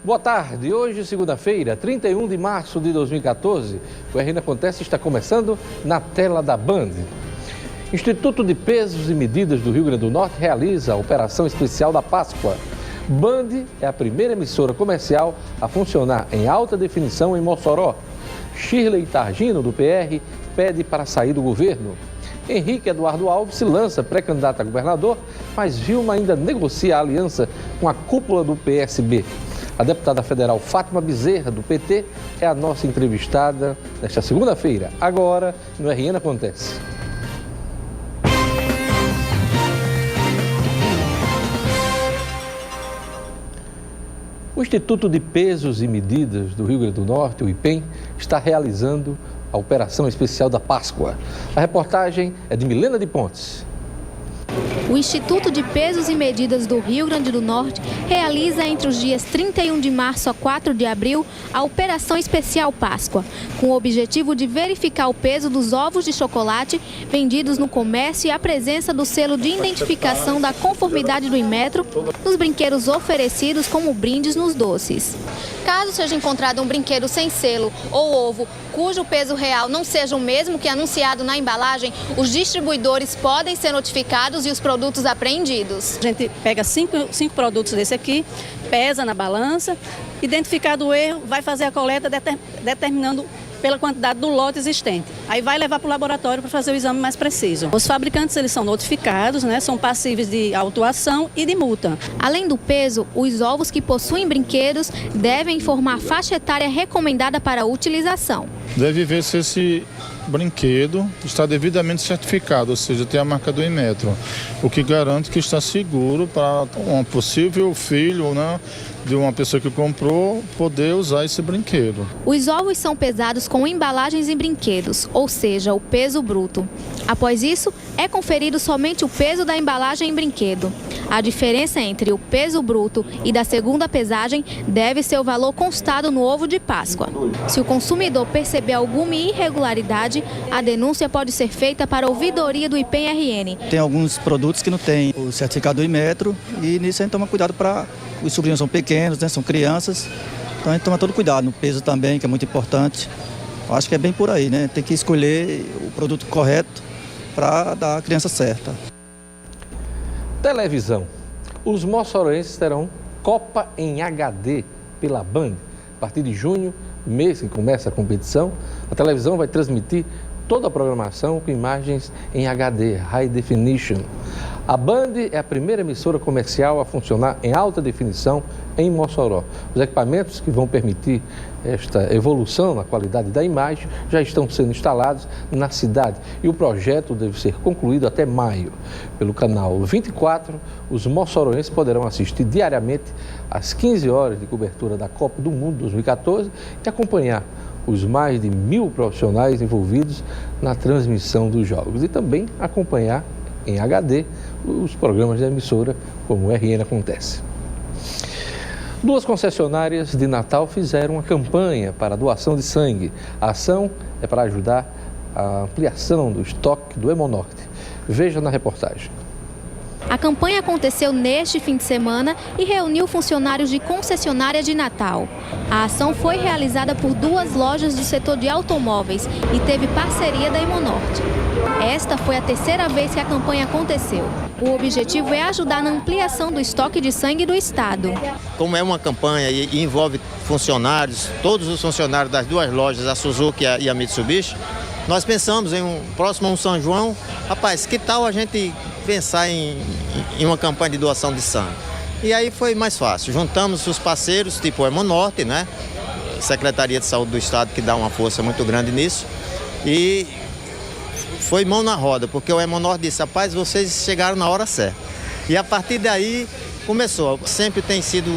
Boa tarde, hoje segunda-feira, 31 de março de 2014, o RN Acontece está começando na tela da Band. Instituto de Pesos e Medidas do Rio Grande do Norte realiza a Operação Especial da Páscoa. Band é a primeira emissora comercial a funcionar em alta definição em Mossoró. Shirley Targino, do PR, pede para sair do governo. Henrique Eduardo Alves se lança pré-candidato a governador, mas Vilma ainda negocia a aliança com a cúpula do PSB. A deputada federal Fátima Bezerra, do PT, é a nossa entrevistada nesta segunda-feira, agora no RN Acontece. O Instituto de Pesos e Medidas do Rio Grande do Norte, o IPEM, está realizando a Operação Especial da Páscoa. A reportagem é de Milena de Pontes. O Instituto de Pesos e Medidas do Rio Grande do Norte realiza entre os dias 31 de março a 4 de abril a Operação Especial Páscoa, com o objetivo de verificar o peso dos ovos de chocolate vendidos no comércio e a presença do selo de identificação da conformidade do Inmetro nos brinquedos oferecidos como brindes nos doces. Caso seja encontrado um brinquedo sem selo ou ovo cujo peso real não seja o mesmo que anunciado na embalagem, os distribuidores podem ser notificados e os produtos apreendidos. A gente pega cinco produtos desse aqui, pesa na balança, identificado o erro, vai fazer a coleta determinando pela quantidade do lote existente. Aí vai levar para o laboratório para fazer o exame mais preciso. Os fabricantes eles são notificados, são passíveis de autuação e de multa. Além do peso, os ovos que possuem brinquedos devem informar a faixa etária recomendada para a utilização. Deve ver se esse brinquedo está devidamente certificado, ou seja, tem a marca do Inmetro, o que garante que está seguro para um possível filho, de uma pessoa que comprou poder usar esse brinquedo. Os ovos são pesados com embalagens e brinquedos, ou seja, o peso bruto. Após isso, é conferido somente o peso da embalagem em brinquedo. A diferença entre o peso bruto e da segunda pesagem deve ser o valor constado no ovo de Páscoa. Se o consumidor perceber alguma irregularidade, a denúncia pode ser feita para a ouvidoria do IPEM-RN. Tem alguns produtos que não tem o certificado do Inmetro e nisso a gente toma cuidado para... Os sobrinhos são pequenos, são crianças, então a gente toma todo cuidado no peso também, que é muito importante. Eu acho que é bem por aí, Tem que escolher o produto correto para dar a criança certa. Televisão. Os moçoroenses terão Copa em HD pela Band. A partir de junho, mês que começa a competição, a televisão vai transmitir toda a programação com imagens em HD, High Definition. A Band é a primeira emissora comercial a funcionar em alta definição em Mossoró. Os equipamentos que vão permitir esta evolução na qualidade da imagem já estão sendo instalados na cidade e o projeto deve ser concluído até maio. Pelo canal 24, os moçoroenses poderão assistir diariamente às 15 horas de cobertura da Copa do Mundo 2014 e acompanhar os mais de 1.000 profissionais envolvidos na transmissão dos jogos e também acompanhar em HD os programas da emissora, como o RN Acontece. Duas concessionárias de Natal fizeram uma campanha para a doação de sangue. A ação é para ajudar a ampliação do estoque do Hemonorte. Veja na reportagem. A campanha aconteceu neste fim de semana e reuniu funcionários de concessionária de Natal. A ação foi realizada por duas lojas do setor de automóveis e teve parceria da Hemonorte. Esta foi a terceira vez que a campanha aconteceu. O objetivo é ajudar na ampliação do estoque de sangue do estado. Como é uma campanha e envolve funcionários, todos os funcionários das duas lojas, a Suzuki e a Mitsubishi, nós pensamos próximo a um São João, rapaz, que tal a gente pensar em uma campanha de doação de sangue? E aí foi mais fácil, juntamos os parceiros, tipo o Hemonorte, Secretaria de Saúde do Estado, que dá uma força muito grande nisso, e foi mão na roda, porque o Hemonorte disse, rapaz, vocês chegaram na hora certa. E a partir daí começou, sempre tem sido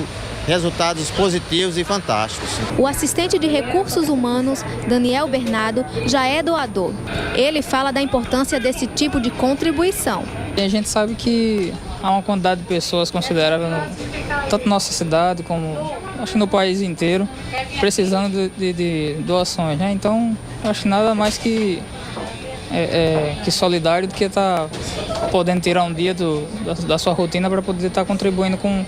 resultados positivos e fantásticos. O assistente de recursos humanos, Daniel Bernardo, já é doador. Ele fala da importância desse tipo de contribuição. A gente sabe que há uma quantidade de pessoas considerável, tanto na nossa cidade como acho que no país inteiro, precisando de doações. Então, acho que nada mais que que solidário do que estar podendo tirar um dia da sua rotina para poder estar contribuindo com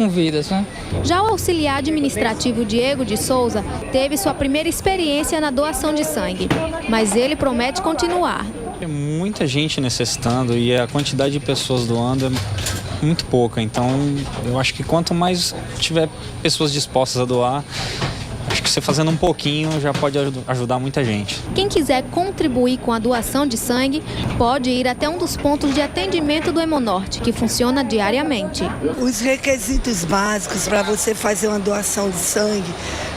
vidas, né? Já o auxiliar administrativo Diego de Souza teve sua primeira experiência na doação de sangue, mas ele promete continuar. Tem muita gente necessitando e a quantidade de pessoas doando é muito pouca, então eu acho que quanto mais tiver pessoas dispostas a doar, acho que você fazendo um pouquinho já pode ajudar muita gente. Quem quiser contribuir com a doação de sangue pode ir até um dos pontos de atendimento do Hemonorte, que funciona diariamente. Os requisitos básicos para você fazer uma doação de sangue,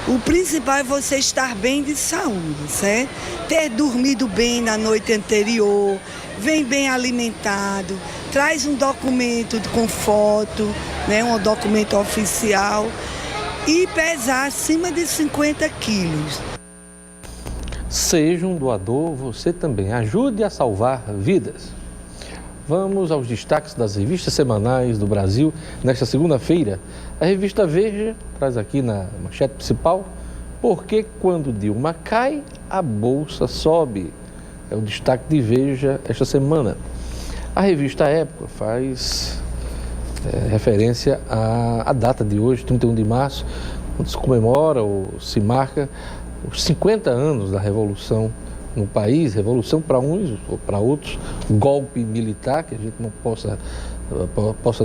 o principal é você estar bem de saúde, certo? Ter dormido bem na noite anterior, vem bem alimentado, traz um documento com foto, né, um documento oficial, e pesar acima de 50 quilos. Seja um doador, você também. Ajude a salvar vidas. Vamos aos destaques das revistas semanais do Brasil. Nesta segunda-feira, a revista Veja traz aqui na manchete principal: porque quando Dilma cai, a bolsa sobe. É o destaque de Veja esta semana. A revista Época faz referência à data de hoje, 31 de março, quando se comemora ou se marca os 50 anos da Revolução no país, revolução para uns ou para outros, golpe militar, que a gente não possa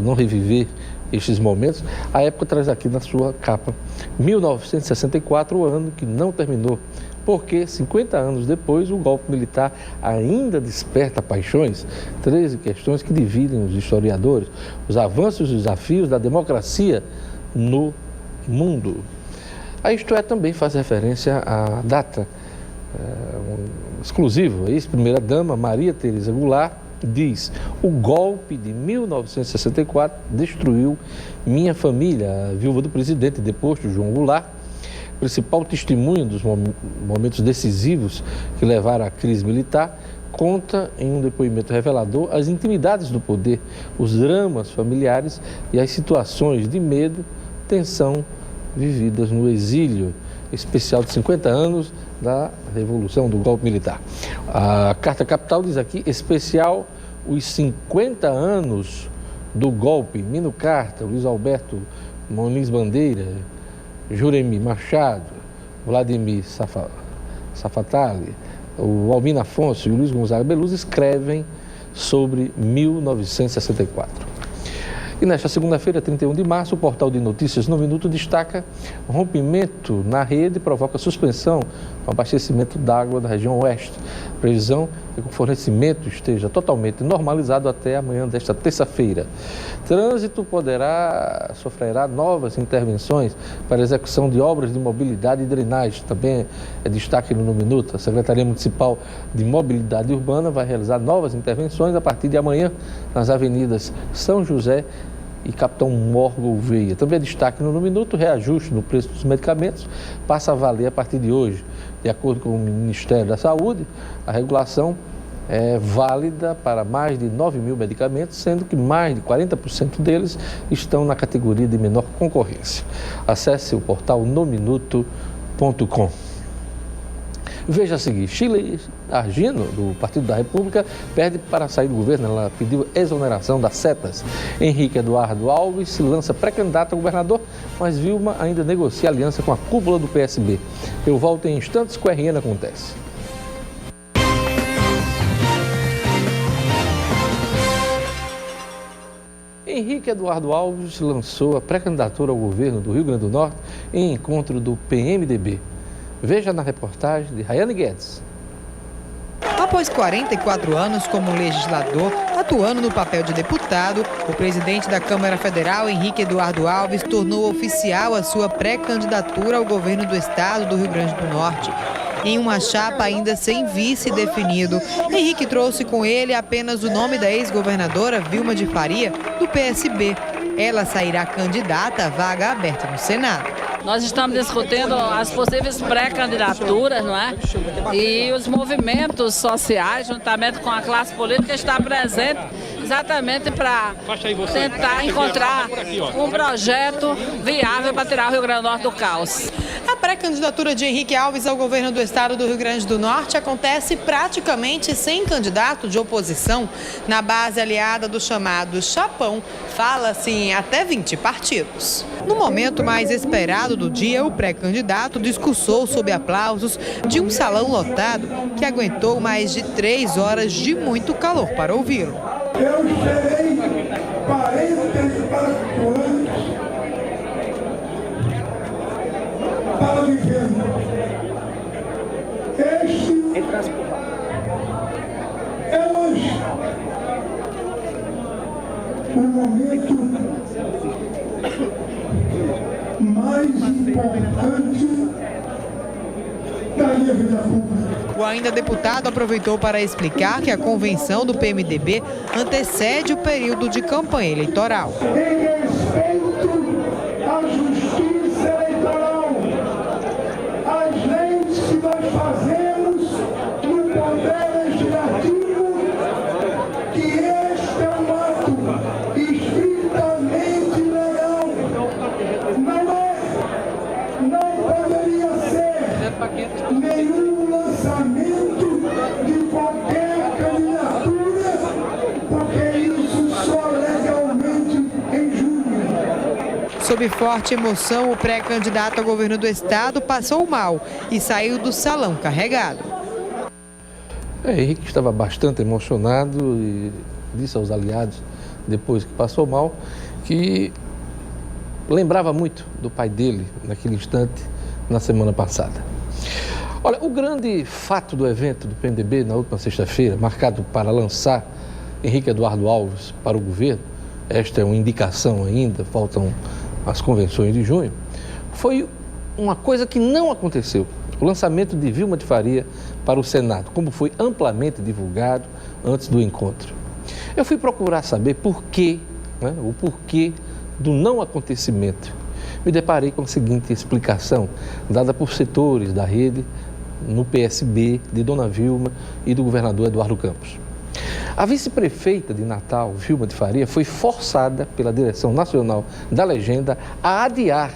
não reviver estes momentos. A Época traz aqui na sua capa 1964, o ano que não terminou, porque 50 anos depois o golpe militar ainda desperta paixões. 13 questões que dividem os historiadores, os avanços e os desafios da democracia no mundo. A Isto É também faz referência à data exclusiva. A ex-primeira-dama Maria Tereza Goulart diz: o golpe de 1964 destruiu minha família. A viúva do presidente deposto, João Goulart, principal testemunho dos momentos decisivos que levaram à crise militar, conta em um depoimento revelador as intimidades do poder, os dramas familiares e as situações de medo, tensão vividas no exílio, especial de 50 anos da Revolução do Golpe Militar. A Carta Capital diz aqui, especial os 50 anos do golpe. Mino Carta, Luiz Alberto Muniz Bandeira, Juremi Machado, Vladimir Safatali, o Albino Afonso e o Luiz Gonzaga Beluza escrevem sobre 1964. E nesta segunda-feira, 31 de março, o portal de notícias No Minuto destaca: rompimento na rede provoca suspensão no abastecimento d'água da região oeste. Previsão é que o fornecimento esteja totalmente normalizado até amanhã desta terça-feira. Trânsito sofrerá novas intervenções para a execução de obras de mobilidade e drenagem. Também é destaque no Minuto. A Secretaria Municipal de Mobilidade Urbana vai realizar novas intervenções a partir de amanhã nas avenidas São José e Capitão Mor Gouveia. Também é destaque no Minuto: reajuste no preço dos medicamentos passa a valer a partir de hoje. De acordo com o Ministério da Saúde, a regulação é válida para mais de 9 mil medicamentos, sendo que mais de 40% deles estão na categoria de menor concorrência. Acesse o portal nominuto.com. Veja a seguir: Sheila Argino, do Partido da República, pede para sair do governo. Ela pediu exoneração das setas. Henrique Eduardo Alves se lança pré-candidato a governador, mas Vilma ainda negocia aliança com a cúpula do PSB. Eu volto em instantes com o RN Acontece. Henrique Eduardo Alves lançou a pré-candidatura ao governo do Rio Grande do Norte em encontro do PMDB. Veja na reportagem de Rayane Guedes. Após 44 anos como legislador, atuando no papel de deputado, o presidente da Câmara Federal, Henrique Eduardo Alves, tornou oficial a sua pré-candidatura ao governo do estado do Rio Grande do Norte. Em uma chapa ainda sem vice definido, Henrique trouxe com ele apenas o nome da ex-governadora Vilma de Faria, do PSB. Ela sairá candidata à vaga aberta no Senado. Nós estamos discutindo as possíveis pré-candidaturas, não é? E os movimentos sociais, juntamente com a classe política, está presente exatamente para tentar encontrar um projeto viável para tirar o Rio Grande do Norte do caos. A pré-candidatura de Henrique Alves ao governo do estado do Rio Grande do Norte acontece praticamente sem candidato de oposição. Na base aliada do chamado Chapão, fala-se em até 20 partidos. No momento mais esperado do dia, o pré-candidato discursou sob aplausos de um salão lotado que aguentou mais de 3 horas de muito calor para ouvi-lo. Eu esperei 44 anos para viver. Este é hoje o momento mais importante da minha vida pública. O ainda deputado aproveitou para explicar que a convenção do PMDB antecede o período de campanha eleitoral. Em respeito à justiça eleitoral, às leis que nós fazemos no Poder Legislativo, que este é um ato estritamente legal. Não poderia ser nenhum lançamento de qualquer candidatura, porque isso só legalmente em junho. Sob forte emoção, o pré-candidato ao governo do estado passou mal e saiu do salão carregado. Henrique estava bastante emocionado e disse aos aliados, depois que passou mal, que lembrava muito do pai dele naquele instante, na semana passada. Olha, o grande fato do evento do PMDB na última sexta-feira, marcado para lançar Henrique Eduardo Alves para o governo, esta é uma indicação ainda, faltam as convenções de junho, foi uma coisa que não aconteceu, o lançamento de Vilma de Faria para o Senado, como foi amplamente divulgado antes do encontro. Eu fui procurar saber o porquê do não acontecimento. Me deparei com a seguinte explicação, dada por setores da rede no PSB, de Dona Vilma e do governador Eduardo Campos. A vice-prefeita de Natal, Vilma de Faria, foi forçada pela direção nacional da legenda a adiar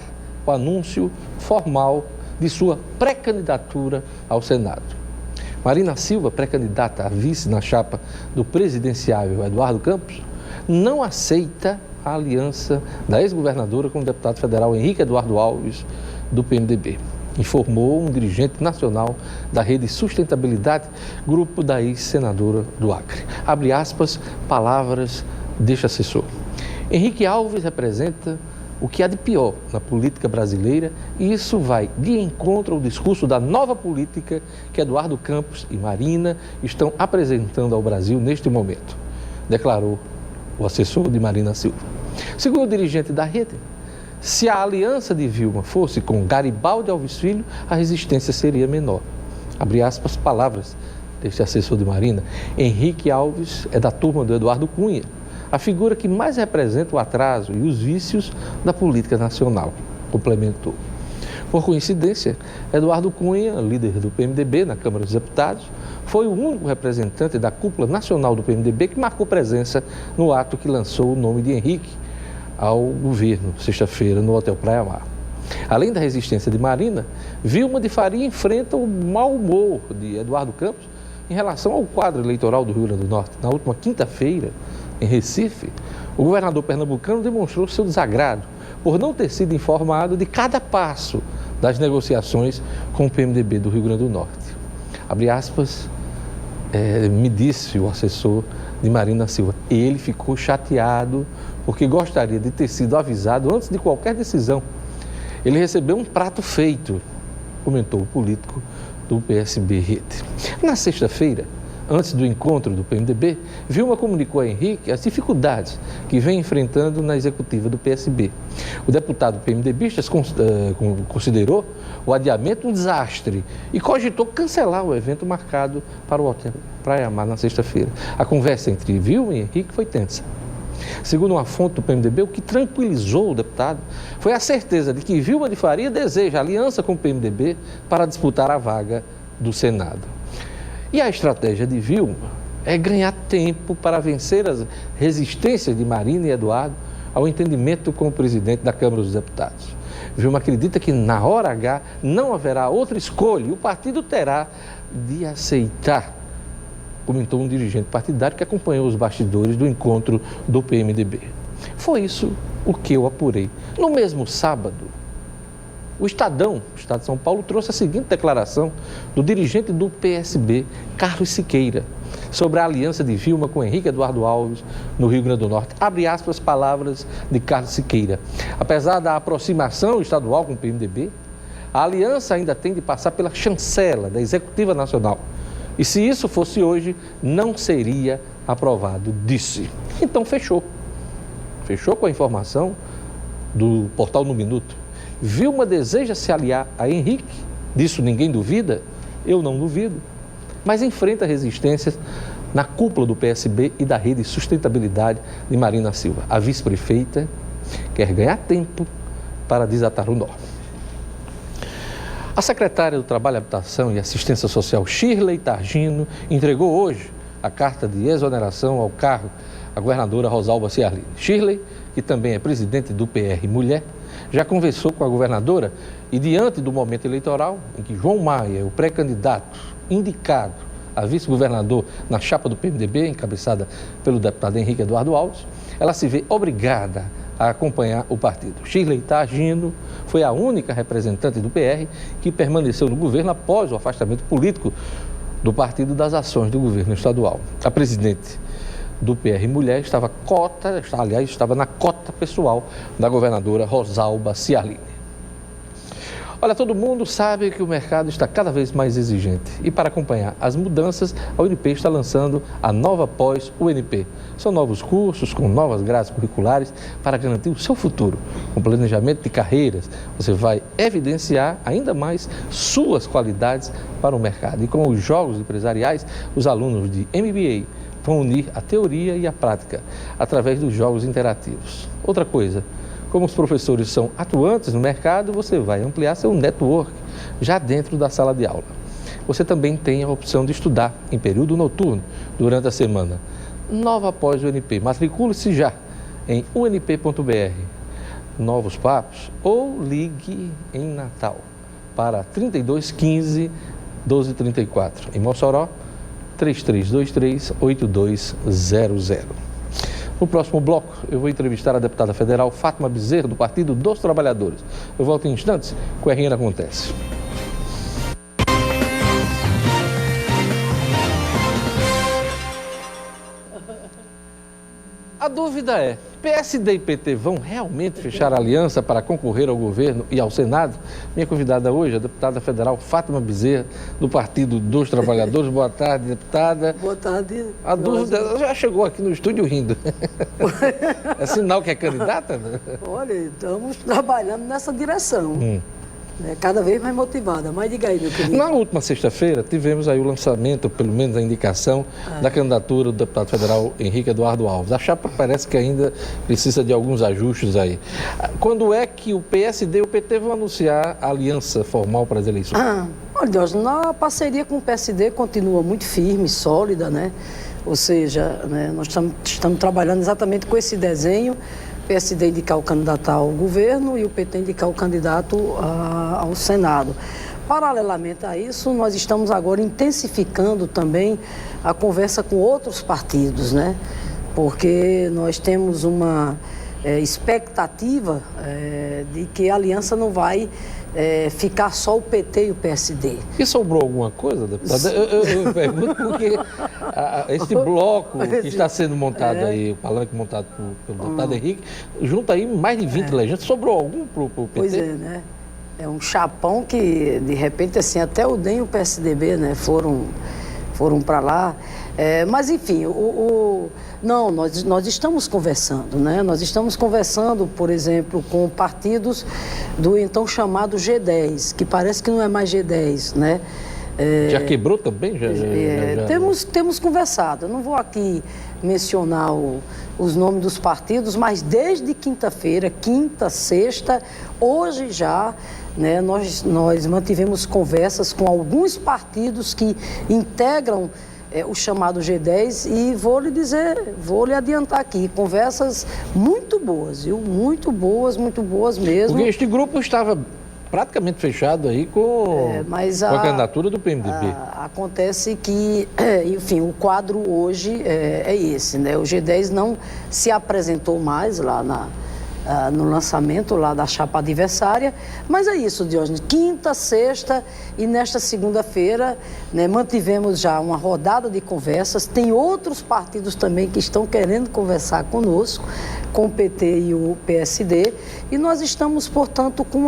o anúncio formal de sua pré-candidatura ao Senado. Marina Silva, pré-candidata a vice na chapa do presidenciável Eduardo Campos, não aceita a aliança da ex-governadora com o deputado federal Henrique Eduardo Alves, do PMDB. Informou um dirigente nacional da Rede Sustentabilidade, grupo da ex-senadora do Acre. Abre aspas, palavras deste assessor. Henrique Alves representa o que há de pior na política brasileira e isso vai de encontro ao discurso da nova política que Eduardo Campos e Marina estão apresentando ao Brasil neste momento, declarou o assessor de Marina Silva. Segundo o dirigente da rede, se a aliança de Vilma fosse com Garibaldi Alves Filho, a resistência seria menor. Abre aspas, palavras deste assessor de Marina. Henrique Alves é da turma do Eduardo Cunha, a figura que mais representa o atraso e os vícios da política nacional, complementou. Por coincidência, Eduardo Cunha, líder do PMDB na Câmara dos Deputados, foi o único representante da cúpula nacional do PMDB que marcou presença no ato que lançou o nome de Henrique ao governo, sexta-feira, no Hotel Praia Mar. Além da resistência de Marina, Vilma de Faria enfrenta o mau humor de Eduardo Campos em relação ao quadro eleitoral do Rio Grande do Norte. Na última quinta-feira, em Recife, o governador pernambucano demonstrou seu desagrado por não ter sido informado de cada passo das negociações com o PMDB do Rio Grande do Norte. Abre aspas, me disse o assessor de Marina Silva, ele ficou chateado porque gostaria de ter sido avisado antes de qualquer decisão. Ele recebeu um prato feito, comentou o político do PSB Rede. Na sexta-feira, antes do encontro do PMDB, Vilma comunicou a Henrique as dificuldades que vem enfrentando na executiva do PSB. O deputado PMDbista considerou o adiamento um desastre e cogitou cancelar o evento marcado para o Hotel Praia Mar na sexta-feira. A conversa entre Vilma e Henrique foi tensa. Segundo uma fonte do PMDB, o que tranquilizou o deputado foi a certeza de que Vilma de Faria deseja aliança com o PMDB para disputar a vaga do Senado. E a estratégia de Vilma é ganhar tempo para vencer as resistências de Marina e Eduardo ao entendimento com o presidente da Câmara dos Deputados. Vilma acredita que na hora H não haverá outra escolha e o partido terá de aceitar, comentou um dirigente partidário que acompanhou os bastidores do encontro do PMDB. Foi isso o que eu apurei. No mesmo sábado, o Estado de São Paulo, trouxe a seguinte declaração do dirigente do PSB, Carlos Siqueira, sobre a aliança de Vilma com Henrique Eduardo Alves no Rio Grande do Norte. Abre aspas, palavras de Carlos Siqueira. Apesar da aproximação estadual com o PMDB, a aliança ainda tem de passar pela chancela da Executiva Nacional. E se isso fosse hoje, não seria aprovado, disse. Então fechou. Fechou com a informação do portal No Minuto. Vilma deseja se aliar a Henrique, disso ninguém duvida, eu não duvido, mas enfrenta resistências na cúpula do PSB e da Rede Sustentabilidade de Marina Silva. A vice-prefeita quer ganhar tempo para desatar o nó. A secretária do Trabalho, Habitação e Assistência Social, Shirley Targino, entregou hoje a carta de exoneração ao cargo à governadora Rosalba Ciarline. Shirley, que também é presidente do PR Mulher, já conversou com a governadora e, diante do momento eleitoral, em que João Maia, o pré-candidato indicado a vice-governador na chapa do PMDB, encabeçada pelo deputado Henrique Eduardo Alves, ela se vê obrigada a acompanhar o partido. Shirley Targino foi a única representante do PR que permaneceu no governo após o afastamento político do partido das ações do governo estadual. A presidente do PR Mulher estava na cota pessoal da governadora Rosalba Ciarline. Olha, todo mundo sabe que o mercado está cada vez mais exigente e para acompanhar as mudanças, a UNP está lançando a nova pós-UNP. São novos cursos com novas grades curriculares para garantir o seu futuro. Com planejamento de carreiras, você vai evidenciar ainda mais suas qualidades para o mercado. E com os jogos empresariais, os alunos de MBA vão unir a teoria e a prática através dos jogos interativos. Outra coisa, como os professores são atuantes no mercado, você vai ampliar seu network já dentro da sala de aula. Você também tem a opção de estudar em período noturno durante a semana. Nova pós-UNP. Matricule-se já em unp.br. Novos papos ou ligue em Natal para 3215 1234. Em Mossoró, 3323-8200. No próximo bloco, eu vou entrevistar a deputada federal Fátima Bezerra, do Partido dos Trabalhadores. Eu volto em instantes com o RN Acontece. A dúvida é, PSD e PT vão realmente fechar a aliança para concorrer ao governo e ao Senado? Minha convidada hoje é a deputada federal Fátima Bezerra, do Partido dos Trabalhadores. Boa tarde, deputada. Boa tarde. A dúvida já chegou aqui no estúdio rindo. É sinal que é candidata? Olha, estamos trabalhando nessa direção. Cada vez mais motivada. Mas diga aí, meu querido. Na última sexta-feira, tivemos aí o lançamento, pelo menos a indicação, da candidatura do deputado federal Henrique Eduardo Alves. A chapa parece que ainda precisa de alguns ajustes aí. Quando é que o PSD e o PT vão anunciar a aliança formal para as eleições? Olha, Deus, a parceria com o PSD continua muito firme, sólida, né? Ou seja, né, nós estamos trabalhando exatamente com esse desenho. O PSD indicar o candidato ao governo e o PT indicar o candidato ao Senado. Paralelamente a isso, nós estamos agora intensificando também a conversa com outros partidos, né? Porque nós temos uma expectativa de que a aliança não vai ficar só o PT e o PSD. E sobrou alguma coisa, deputada? Eu pergunto porque esse bloco que está sendo montado aí, o palanque montado pelo deputado Henrique, junta aí mais de 20 legendas. Sobrou algum para o PT? Pois é, né? É um chapão que, de repente, assim, até o DEM e o PSDB, né, foram para lá. Mas, enfim, não, nós estamos conversando, né? Nós estamos conversando, por exemplo, com partidos do então chamado G10, que parece que não é mais G10, né? Já quebrou também? Já. Temos conversado. Eu não vou aqui mencionar os nomes dos partidos, mas desde quinta-feira, quinta, sexta, hoje já, né, nós mantivemos conversas com alguns partidos que integram o chamado G10 e vou lhe adiantar aqui, conversas muito boas, viu? Muito boas mesmo. Porque este grupo estava praticamente fechado aí com a candidatura do PMDB. Acontece que, enfim, o quadro hoje é esse, né? O G10 não se apresentou mais lá no lançamento lá da chapa adversária, mas é isso, Diógenes. Quinta, sexta e nesta segunda-feira, né, mantivemos já uma rodada de conversas. Tem outros partidos também que estão querendo conversar conosco, com o PT e o PSD, e nós estamos, portanto, com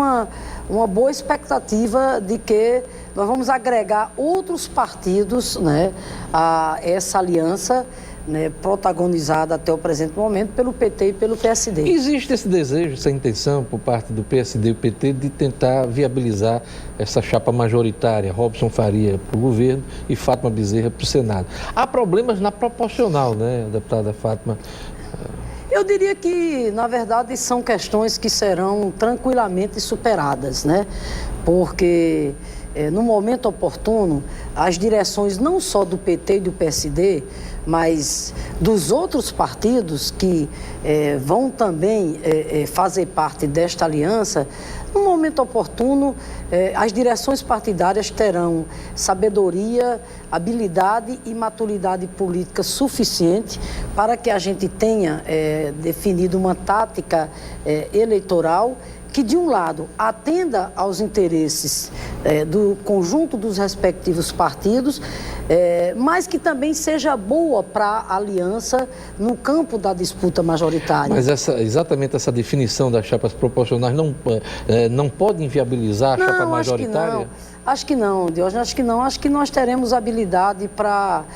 uma boa expectativa de que nós vamos agregar outros partidos, né, a essa aliança, né, protagonizada até o presente momento pelo PT e pelo PSD. Existe esse desejo, essa intenção por parte do PSD e do PT de tentar viabilizar essa chapa majoritária, Robson Faria para o governo e Fátima Bezerra para o Senado. Há problemas na proporcional, né, deputada Fátima? Eu diria que, na verdade, são questões que serão tranquilamente superadas, né? Porque no momento oportuno, as direções não só do PT e do PSD, mas dos outros partidos que vão também fazer parte desta aliança, no momento oportuno, as direções partidárias terão sabedoria, habilidade e maturidade política suficiente para que a gente tenha definido uma tática eleitoral que, de um lado, atenda aos interesses do conjunto dos respectivos partidos, mas que também seja boa para a aliança no campo da disputa majoritária. Mas exatamente essa definição das chapas proporcionais não pode inviabilizar a chapa majoritária? Acho que não, Diógenes, acho que não. Acho que nós teremos habilidade para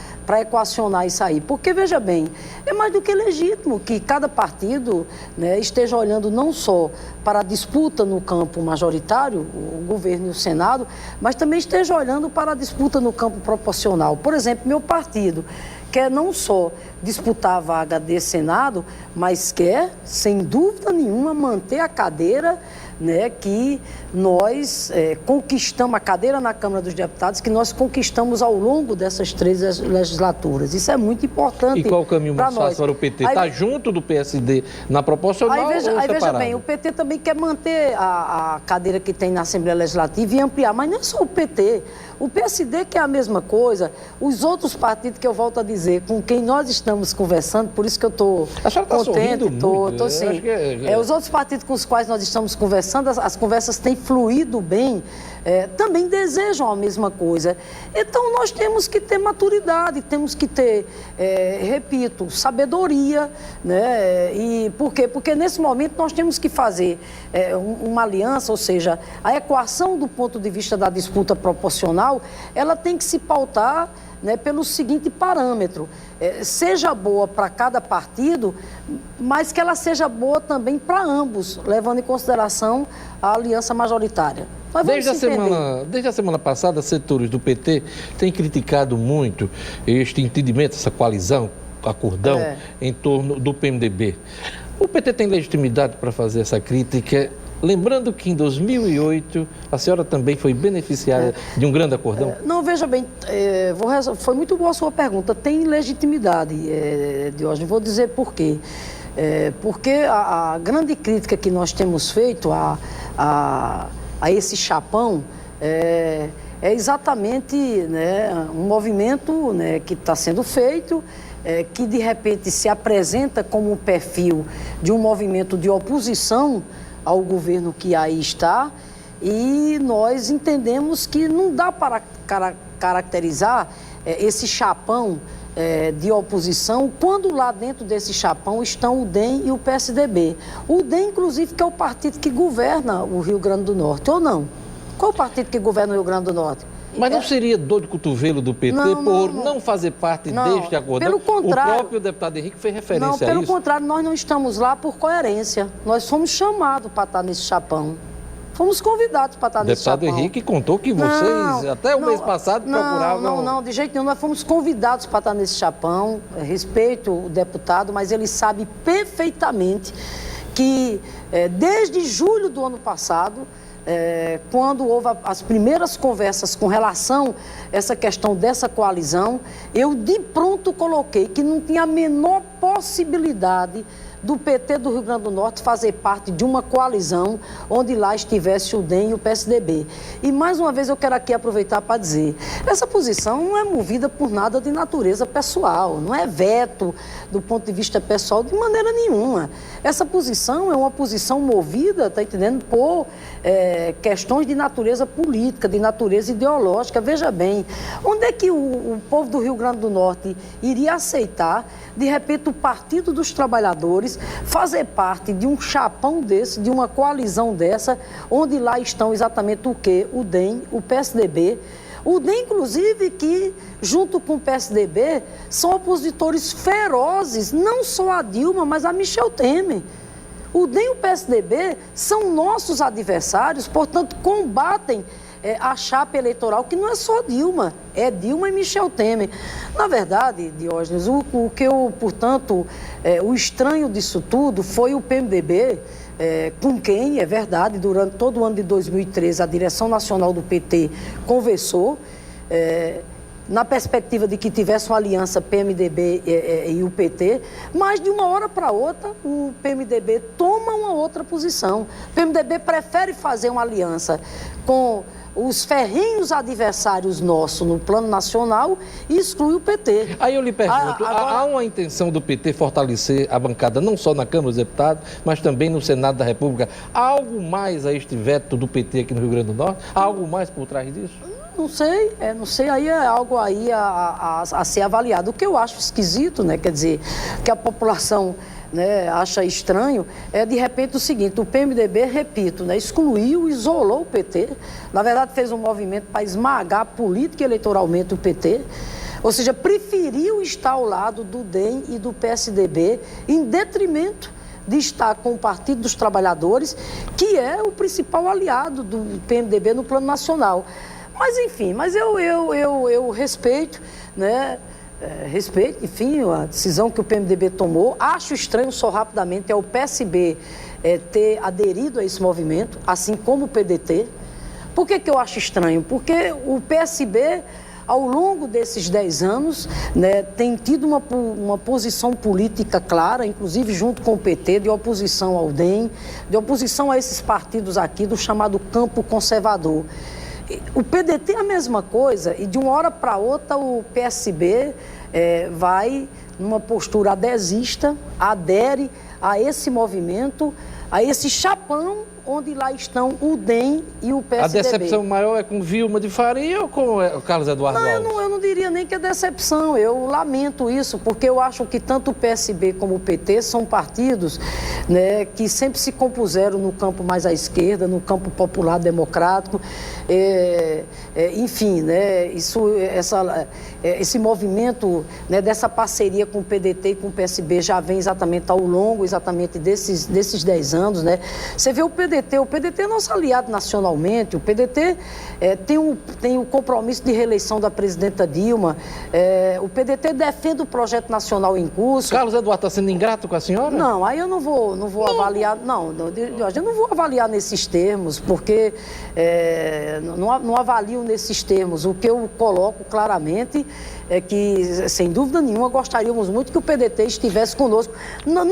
equacionar isso aí. Porque, veja bem, é mais do que legítimo que cada partido, né, esteja olhando não só para a disputa no campo majoritário, o governo e o Senado, mas também esteja olhando para a disputa no campo proporcional. Por exemplo, meu partido quer não só disputar a vaga de Senado, mas quer, sem dúvida nenhuma, manter a cadeira, né, que nós conquistamos, a cadeira na Câmara dos Deputados, que nós conquistamos ao longo dessas 3 legislaturas. Isso é muito importante. E qual o caminho mais fácil para o PT? Está junto do PSD na proporcional ou separado? Veja bem, o PT também quer manter a cadeira que tem na Assembleia Legislativa e ampliar, mas não é só o PT. O PSD quer a mesma coisa, os outros partidos que eu volto a dizer, com quem nós estamos conversando, por isso que eu estou contente, estou sim. Os outros partidos com os quais nós estamos conversando, as conversas têm fluído bem, também desejam a mesma coisa. Então nós temos que ter maturidade, temos que ter, repito, sabedoria, né? E por quê? Porque nesse momento nós temos que fazer uma aliança, ou seja, a equação do ponto de vista da disputa proporcional, ela tem que se pautar, né, pelo seguinte parâmetro: seja boa para cada partido, mas que ela seja boa também para ambos, levando em consideração a aliança majoritária. Desde a semana passada, setores do PT têm criticado muito este entendimento, essa coalizão, acordão em torno do PMDB. O PT tem legitimidade para fazer essa crítica? Lembrando que em 2008 a senhora também foi beneficiária de um grande acordão? Não, veja bem, foi muito boa a sua pergunta. Tem legitimidade, Diógenes. Vou dizer por quê. Porque a grande crítica que nós temos feito a esse chapão é exatamente, né, um movimento, né, que está sendo feito, que de repente se apresenta como um perfil de um movimento de oposição ao governo que aí está, e nós entendemos que não dá para caracterizar esse chapão de oposição quando lá dentro desse chapão estão o DEM e o PSDB. O DEM, inclusive, que é o partido que governa o Rio Grande do Norte, ou não? Qual o partido que governa o Rio Grande do Norte? Mas não seria dor de cotovelo do PT por não fazer parte deste acordão? Pelo contrário. O próprio deputado Henrique fez referência a isso. Pelo contrário, nós não estamos lá por coerência. Nós fomos chamados para estar nesse chapão. Fomos convidados para estar nesse chapão. O deputado Henrique contou que vocês, até o mês passado, procuravam... Não, de jeito nenhum. Nós fomos convidados para estar nesse chapão. Respeito o deputado, mas ele sabe perfeitamente que desde julho do ano passado quando houve as primeiras conversas com relação a essa questão dessa coalizão, eu de pronto coloquei que não tinha a menor possibilidade do PT do Rio Grande do Norte fazer parte de uma coalizão onde lá estivesse o DEM e o PSDB. E mais uma vez eu quero aqui aproveitar para dizer, essa posição não é movida por nada de natureza pessoal, não é veto do ponto de vista pessoal de maneira nenhuma. Essa posição é uma posição movida, está entendendo, por questões de natureza política, de natureza ideológica. Veja bem, onde é que o povo do Rio Grande do Norte iria aceitar, de repente, o Partido dos Trabalhadores fazer parte de um chapão desse, de uma coalizão dessa, onde lá estão exatamente o quê? O DEM, o PSDB. O DEM, inclusive, que, junto com o PSDB, são opositores ferozes, não só a Dilma, mas a Michel Temer. O DEM e o PSDB são nossos adversários, portanto, combatem a chapa eleitoral, que não é só Dilma, é Dilma e Michel Temer. Na verdade, Diógenes, o que eu, portanto, o estranho disso tudo foi o PMDB, com quem, é verdade, durante todo o ano de 2013, a direção nacional do PT conversou, na perspectiva de que tivesse uma aliança PMDB e o PT, mas de uma hora para outra o PMDB toma uma outra posição. O PMDB prefere fazer uma aliança com os ferrenhos adversários nossos no plano nacional e exclui o PT. Aí eu lhe pergunto, há uma intenção do PT fortalecer a bancada não só na Câmara dos Deputados, mas também no Senado da República? Há algo mais a este veto do PT aqui no Rio Grande do Norte? Há algo mais por trás disso? Não sei, aí é algo aí a ser avaliado. O que eu acho esquisito, né, quer dizer, que a população, né, acha estranho, é de repente o seguinte: o PMDB, repito, né, excluiu, isolou o PT, na verdade fez um movimento para esmagar política e eleitoralmente o PT, ou seja, preferiu estar ao lado do DEM e do PSDB em detrimento de estar com o Partido dos Trabalhadores, que é o principal aliado do PMDB no plano nacional. Mas, enfim, eu respeito, né? Respeito, enfim, a decisão que o PMDB tomou. Acho estranho, só rapidamente, o PSB ter aderido a esse movimento, assim como o PDT. Por que eu acho estranho? Porque o PSB, ao longo desses 10 anos, né, tem tido uma posição política clara, inclusive junto com o PT, de oposição ao DEM, de oposição a esses partidos aqui do chamado campo conservador. O PDT é a mesma coisa, e de uma hora para outra o PSB vai numa postura adesista, adere a esse movimento, a esse chapão onde lá estão o DEM e o PSDB. A decepção maior é com Vilma de Faria ou com o Carlos Eduardo Alves? Eu não diria nem que é decepção, eu lamento isso, porque eu acho que tanto o PSB como o PT são partidos, né, que sempre se compuseram no campo mais à esquerda, no campo popular democrático, enfim, né, esse movimento, né, dessa parceria com o PDT e com o PSB já vem exatamente ao longo desses 10 anos, né? Você vê o PDT é nosso aliado nacionalmente, o PDT tem o compromisso de reeleição da presidenta Dilma, o PDT defende o projeto nacional em curso. Carlos Eduardo está sendo ingrato com a senhora? Não, aí eu não vou avaliar, eu não vou avaliar nesses termos, porque não avalio nesses termos. O que eu coloco claramente é que, sem dúvida nenhuma, gostaríamos muito que o PDT estivesse conosco. Não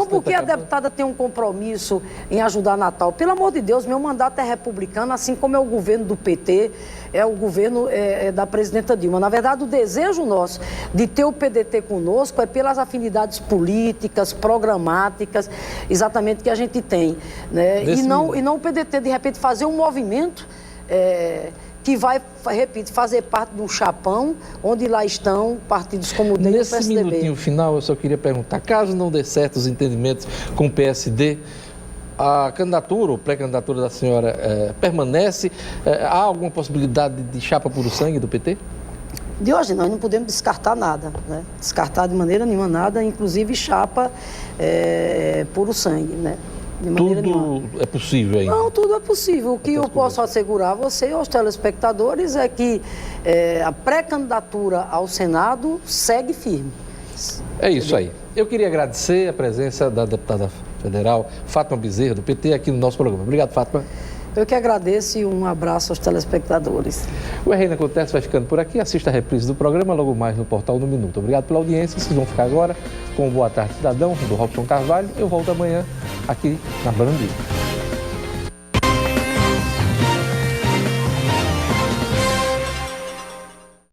porque a deputada tem um compromisso em ajudar Natal. Pelo amor de Deus, meu mandato é republicano, assim como é o governo do PT, é o governo da presidenta Dilma. Na verdade, o desejo nosso de ter o PDT conosco é pelas afinidades políticas, programáticas, exatamente que a gente tem, né? E não o PDT, de repente, fazer um movimento que vai, repito, fazer parte de um chapão onde lá estão partidos como o DEM e o PSDB. Nesse minutinho final, eu só queria perguntar, caso não dê certo os entendimentos com o PSD, a candidatura ou pré-candidatura da senhora permanece? Há alguma possibilidade de chapa puro sangue do PT? De hoje nós não podemos descartar nada, né? Descartar de maneira nenhuma nada, inclusive chapa puro sangue, né? Tudo é possível ainda? Não, tudo é possível. O que eu posso assegurar a você e aos telespectadores é que a pré-candidatura ao Senado segue firme. É isso aí. Eu queria agradecer a presença da deputada Federal, Fátima Bezerra, do PT, aqui no nosso programa. Obrigado, Fátima. Eu que agradeço e um abraço aos telespectadores. O RN Acontece vai ficando por aqui. Assista a reprise do programa logo mais no Portal No Minuto. Obrigado pela audiência. Vocês vão ficar agora com o Boa Tarde Cidadão, do Robson Carvalho. Eu volto amanhã aqui na Band.